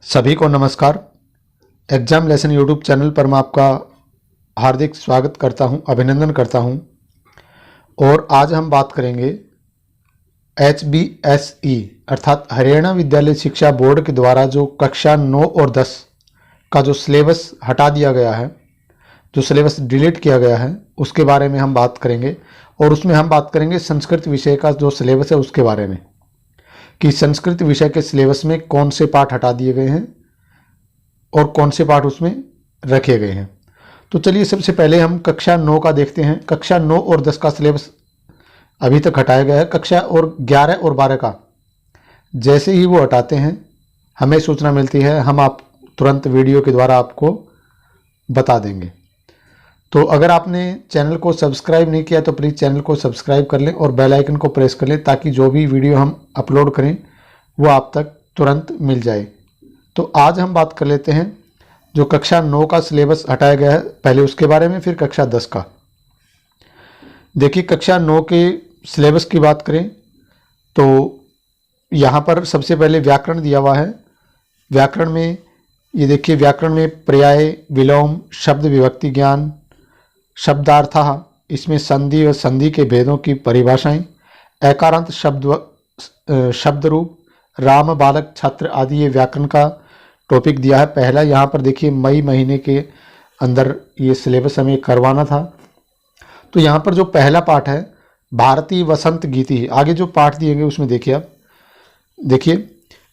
सभी को नमस्कार। एग्जाम लेसन यूट्यूब चैनल पर मैं आपका हार्दिक स्वागत करता हूं, अभिनंदन करता हूं। और आज हम बात करेंगे HBSE अर्थात हरियाणा विद्यालय शिक्षा बोर्ड के द्वारा जो कक्षा 9 और 10 का जो सिलेबस हटा दिया गया है, जो सिलेबस डिलीट किया गया है, उसके बारे में हम बात करेंगे। और उसमें हम बात करेंगे संस्कृत विषय का जो सिलेबस है उसके बारे में, कि संस्कृत विषय के सिलेबस में कौन से पाठ हटा दिए गए हैं और कौन से पाठ उसमें रखे गए हैं। तो चलिए सबसे पहले हम कक्षा 9 का देखते हैं। कक्षा 9 और 10 का सिलेबस अभी तक हटाया गया है। कक्षा और 11 और 12 का जैसे ही वो हटाते हैं हमें सूचना मिलती है, हम आप तुरंत वीडियो के द्वारा आपको बता देंगे। तो अगर आपने चैनल को सब्सक्राइब नहीं किया तो प्लीज़ चैनल को सब्सक्राइब कर लें और बेल आइकन को प्रेस कर लें, ताकि जो भी वीडियो हम अपलोड करें वो आप तक तुरंत मिल जाए। तो आज हम बात कर लेते हैं जो कक्षा 9 का सिलेबस हटाया गया है, पहले उसके बारे में, फिर कक्षा 10 का। देखिए, कक्षा 9 के सिलेबस की बात करें तो यहाँ पर सबसे पहले व्याकरण दिया हुआ है। व्याकरण में ये देखिए, व्याकरण में पर्याय, विलोम, शब्द विभक्ति ज्ञान, शब्दार्थ, इसमें संधि और संधि के भेदों की परिभाषाएं, एकारांत शब्द रूप, राम, बालक, छात्र आदि, ये व्याकरण का टॉपिक दिया है पहला। यहाँ पर देखिए मई महीने के अंदर ये सिलेबस हमें करवाना था। तो यहाँ पर जो पहला पाठ है भारतीय वसंत गीति, आगे जो पाठ दिए गए उसमें देखिए आप, देखिए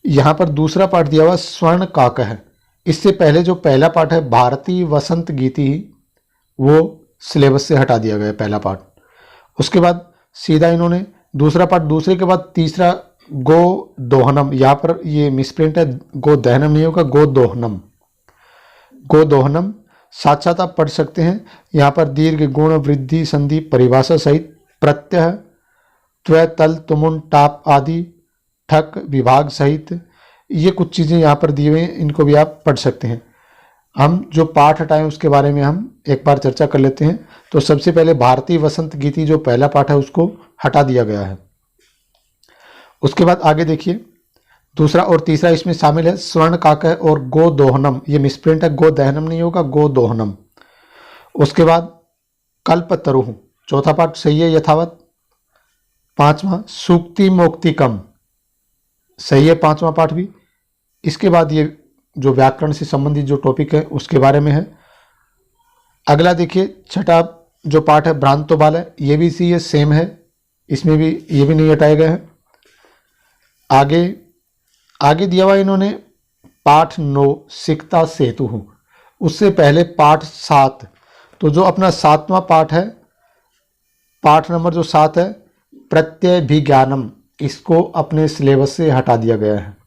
यहाँ पर दूसरा पाठ दिया हुआ स्वर्ण काक है। इससे पहले जो पहला पाठ है भारतीय वसंत गीति, वो सिलेबस से हटा दिया गया पहला पाठ। उसके बाद सीधा इन्होंने दूसरा पाठ, दूसरे के बाद तीसरा गो दोहनम, यहाँ पर ये मिसप्रिंट है, गो दहनम नहीं होगा, गो दोहनम। गो दोहनम साथ साथ आप पढ़ सकते हैं। यहाँ पर दीर्घ, गुण, वृद्धि, संधि, परिभाषा सहित प्रत्यय, त्व, तल, तुमुन, टाप आदि, ठक, विभाग सहित ये कुछ चीज़ें यहाँ पर दी हुई हैं, इनको भी आप पढ़ सकते हैं। हम जो पाठ हटाएं उसके बारे में हम एक बार चर्चा कर लेते हैं। तो सबसे पहले भारतीय वसंत गीति जो पहला पाठ है उसको हटा दिया गया है। उसके बाद आगे देखिए, दूसरा और तीसरा इसमें शामिल है स्वर्ण काक है और गो दोहनम, ये मिसप्रिंट है, गो दहनम नहीं होगा, गो दोहनम। उसके बाद कल्पतरुः, चौथा पाठ सही है यथावत। पांचवा सूक्ति मोक्तिकम, सही है पांचवा पाठ भी। इसके बाद ये जो व्याकरण से संबंधित जो टॉपिक है उसके बारे में है। अगला देखिए छठा जो पाठ है भ्रांतो बाल है, ये भी सी है, सेम है, इसमें भी ये भी नहीं हटाया गया है। आगे दिया हुआ इन्होंने पाठ 9 सिकता सेतु, उससे पहले पाठ 7, तो जो अपना 7वां पाठ है, पाठ नंबर जो 7 है प्रत्यभिज्ञानम, इसको अपने सिलेबस से हटा दिया गया है।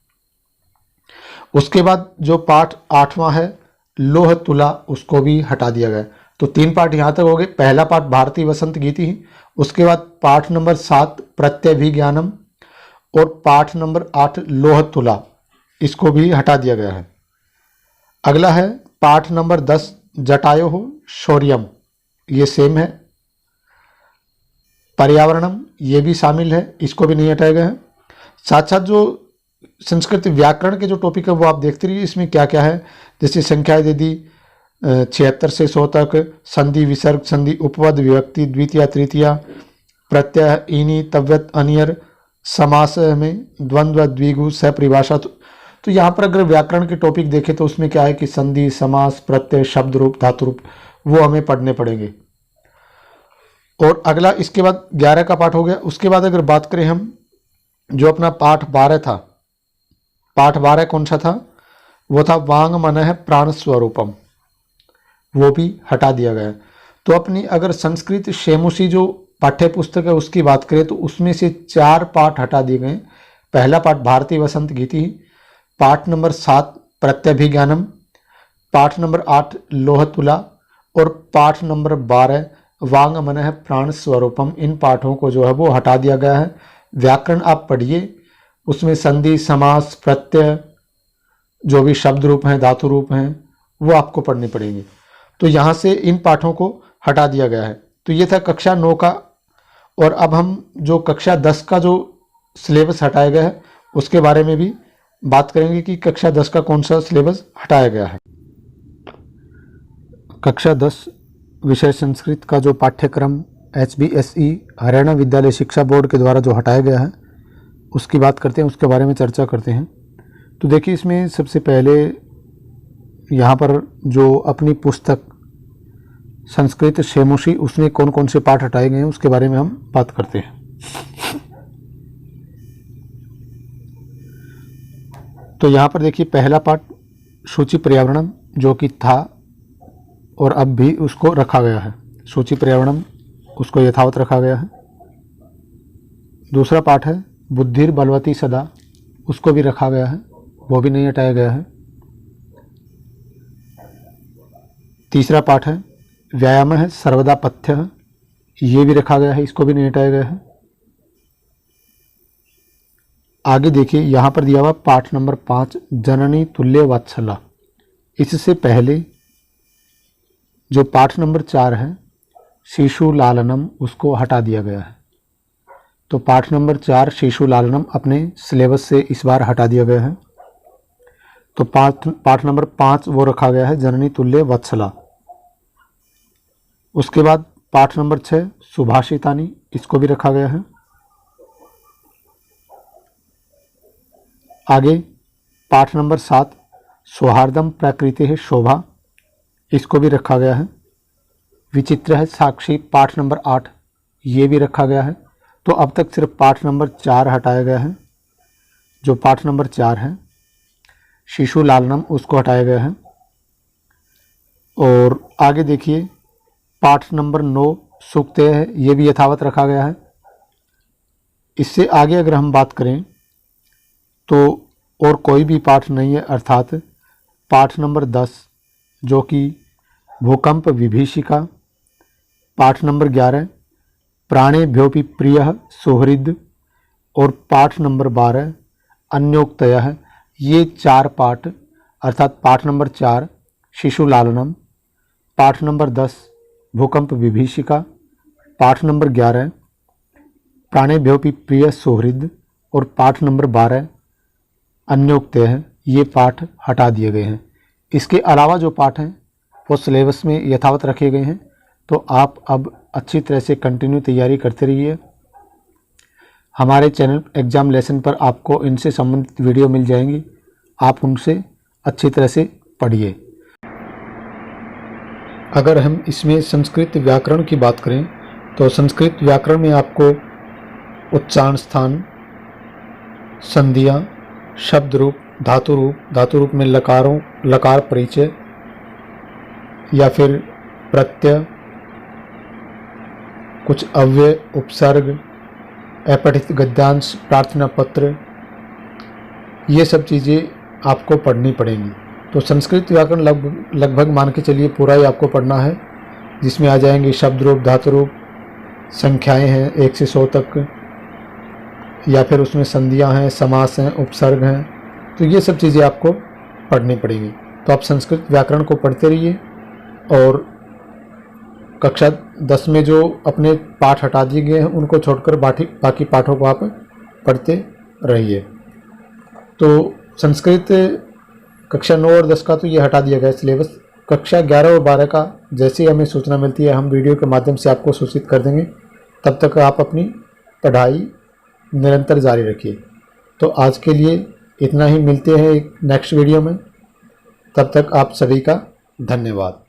उसके बाद जो पाठ 8वां है लोह तुला, उसको भी हटा दिया गया। तो 3 पाठ यहाँ तक हो गए। पहला पाठ भारतीय वसंत गीति, उसके बाद पाठ नंबर 7 प्रत्यभिज्ञानम और पाठ नंबर 8 लोह तुला, इसको भी हटा दिया गया है। अगला है पाठ नंबर 10 जटायो शौर्यम, ये सेम है। पर्यावरणम, ये भी शामिल है, इसको भी नहीं हटाया गया है। साथ साथ जो संस्कृत व्याकरण के जो टॉपिक है वो आप देखते रहिए, इसमें क्या क्या है, जैसे संख्या यदि 76 से 100 तक, संधि, विसर्ग, संधि, उपपद, विभक्ति, द्वितीय, तृतीया, प्रत्यय, इनी, तव्यत, अनियर, समास में द्वंद्व, द्विगु, सपरिभाषा। तो यहाँ पर अगर व्याकरण के टॉपिक देखें तो उसमें क्या है कि संधि, समास, प्रत्यय, शब्द रूप, धातु रूप, वो हमें पढ़ने पड़ेंगे। और अगला इसके बाद 11 का पाठ हो गया। उसके बाद अगर बात करें हम, जो अपना पाठ 12 था, पाठ 12 कौन सा था, वो था वांग मन है प्राण स्वरूपम, वो भी हटा दिया गया। तो अपनी अगर संस्कृत शेमुषी जो पाठ्य पुस्तक है उसकी बात करें तो उसमें से 4 पाठ हटा दिए गए। पहला पाठ भारतीय वसंत गीति, पाठ नंबर 7 प्रत्यभिज्ञानम, पाठ नंबर 8 लोह तुला और पाठ नंबर 12 वांग मन है प्राण स्वरूपम। इन पाठों को जो है वो हटा दिया गया है। व्याकरण आप पढ़िए, उसमें संधि, समास, प्रत्यय, जो भी शब्द रूप हैं, धातु रूप हैं, वो आपको पढ़ने पड़ेंगे। तो यहाँ से इन पाठों को हटा दिया गया है। तो ये था कक्षा 9 का। और अब हम जो कक्षा 10 का जो सिलेबस हटाया गया है उसके बारे में भी बात करेंगे कि कक्षा 10 का कौन सा सिलेबस हटाया गया है। कक्षा 10 विषय संस्कृत का जो पाठ्यक्रम HBSE हरियाणा विद्यालय शिक्षा बोर्ड के द्वारा जो हटाया गया है उसकी बात करते हैं, उसके बारे में चर्चा करते हैं। तो देखिए, इसमें सबसे पहले यहाँ पर जो अपनी पुस्तक संस्कृत शेमुषी उसमें कौन कौन से पाठ हटाए गए हैं उसके बारे में हम बात करते हैं। तो यहाँ पर देखिए, पहला पाठ सूची पर्यावरणम जो कि था और अब भी उसको रखा गया है, सूची पर्यावरणम उसको यथावत रखा गया है। दूसरा पाठ है बुद्धिर बलवती सदा, उसको भी रखा गया है, वो भी नहीं हटाया गया है। तीसरा पाठ है व्यायाम है सर्वदा पथ्य, ये भी रखा गया है, इसको भी नहीं हटाया गया है। आगे देखिए, यहाँ पर दिया हुआ पाठ नंबर 5 जननी तुल्य वात्सला। इससे पहले जो पाठ नंबर 4 है शिशु लालनम, उसको हटा दिया गया है। तो पाठ नंबर 4 शिशु लालनम अपने सिलेबस से इस बार हटा दिया गया है। तो पाठ नंबर 5 वो रखा गया है जननी तुल्य वत्सला। उसके बाद पाठ नंबर 6 सुभाषितानी, इसको भी रखा गया है। आगे पाठ नंबर 7 सौहार्दम प्रकृति है शोभा, इसको भी रखा गया है। विचित्र है साक्षी, पाठ नंबर 8, ये भी रखा गया है। तो अब तक सिर्फ पाठ नंबर 4 हटाया गया है। जो पाठ नंबर 4 है शिशु लालनम, उसको हटाया गया है। और आगे देखिए, पाठ नंबर 9 सूक्त है, ये भी यथावत रखा गया है। इससे आगे अगर हम बात करें तो और कोई भी पाठ नहीं है, अर्थात पाठ नंबर 10 जो कि भूकंप विभीषिका, पाठ नंबर 11 प्राणेभ्योऽपि प्रियः सुहृद और पाठ नंबर 12 अन्योक्तयः, ये 4 पाठ अर्थात पाठ नंबर 4 शिशु लालनम, पाठ नंबर 10 भूकंप विभीषिका, पाठ नंबर 11 प्राणेभ्योऽपि प्रियः सुहृद और पाठ नंबर 12 अन्योक्तयः, ये पाठ हटा दिए गए हैं। इसके अलावा जो पाठ हैं वो सिलेबस में यथावत रखे गए हैं। तो आप अब अच्छी तरह से कंटिन्यू तैयारी करते रहिए। हमारे चैनल एग्ज़ाम लेसन पर आपको इनसे संबंधित वीडियो मिल जाएंगी, आप उनसे अच्छी तरह से पढ़िए। अगर हम इसमें संस्कृत व्याकरण की बात करें तो संस्कृत व्याकरण में आपको उच्चारण स्थान, संधियाँ, शब्द रूप, धातु रूप में लकार परिचय या फिर प्रत्यय, कुछ अव्यय, उपसर्ग, अपठित गद्यांश, प्रार्थना पत्र, ये सब चीज़ें आपको पढ़नी पड़ेंगी। तो संस्कृत व्याकरण लगभग मान के चलिए पूरा ही आपको पढ़ना है, जिसमें आ जाएंगे शब्द रूप, धातु रूप, संख्याएं हैं 1 से 100 तक, या फिर उसमें संधियां हैं, समास हैं, उपसर्ग हैं। तो ये सब चीज़ें आपको पढ़नी पड़ेंगी। तो आप संस्कृत व्याकरण को पढ़ते रहिए और कक्षा 10 में जो अपने पाठ हटा दिए गए हैं उनको छोड़कर बाकी पाठों को आप पढ़ते रहिए। तो संस्कृत कक्षा 9 और 10 का तो ये हटा दिया गया सिलेबस। कक्षा 11 और 12 का जैसे ही हमें सूचना मिलती है हम वीडियो के माध्यम से आपको सूचित कर देंगे। तब तक आप अपनी पढ़ाई निरंतर जारी रखिए। तो आज के लिए इतना ही, मिलते हैं एक नेक्स्ट वीडियो में। तब तक आप सभी का धन्यवाद।